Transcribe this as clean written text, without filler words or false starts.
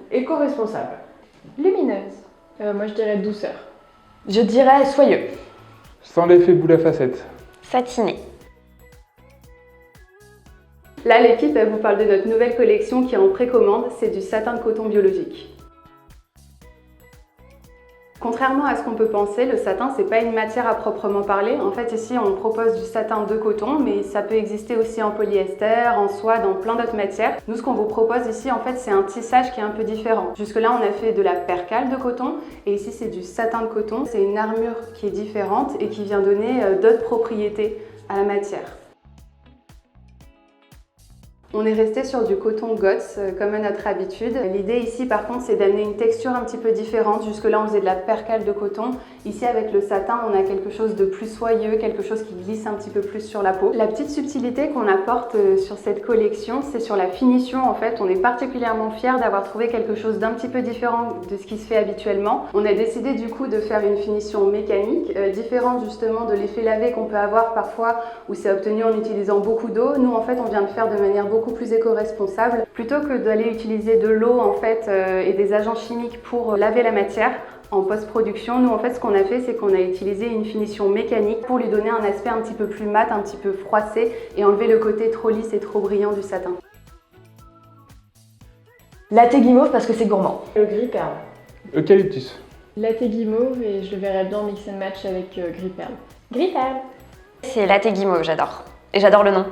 Éco-responsable. Lumineuse. Moi je dirais douceur. Je dirais soyeux. Sans l'effet boule à facettes. Satiné. Là, l'équipe elle vous parle de notre nouvelle collection qui est en précommande, c'est du satin de coton biologique. Contrairement à ce qu'on peut penser, le satin c'est pas une matière à proprement parler. En fait ici on propose du satin de coton, mais ça peut exister aussi en polyester, en soie, dans plein d'autres matières. Nous ce qu'on vous propose ici en fait c'est un tissage qui est un peu différent. Jusque là on a fait de la percale de coton et ici c'est du satin de coton. C'est une armure qui est différente et qui vient donner d'autres propriétés à la matière. On est resté sur du coton GOTS comme à notre habitude. L'idée ici par contre c'est d'amener une texture un petit peu différente. Jusque là on faisait de la percale de coton. Ici avec le satin on a quelque chose de plus soyeux, quelque chose qui glisse un petit peu plus sur la peau. La petite subtilité qu'on apporte sur cette collection c'est sur la finition en fait. On est particulièrement fiers d'avoir trouvé quelque chose d'un petit peu différent de ce qui se fait habituellement. On a décidé du coup de faire une finition mécanique, différente justement de l'effet lavé qu'on peut avoir parfois où c'est obtenu en utilisant beaucoup d'eau. Nous en fait on vient de faire de manière beaucoup plus éco-responsable. Plutôt que d'aller utiliser de l'eau en fait et des agents chimiques pour laver la matière en post-production, nous en fait ce qu'on a fait c'est qu'on a utilisé une finition mécanique pour lui donner un aspect un petit peu plus mat, un petit peu froissé et enlever le côté trop lisse et trop brillant du satin. Latte guimauve parce que c'est gourmand. Le gris perle. Eucalyptus. Latte guimauve et je le verrais bien mix and match avec gris perle. Gris perle. C'est latte guimauve, j'adore. Et j'adore le nom.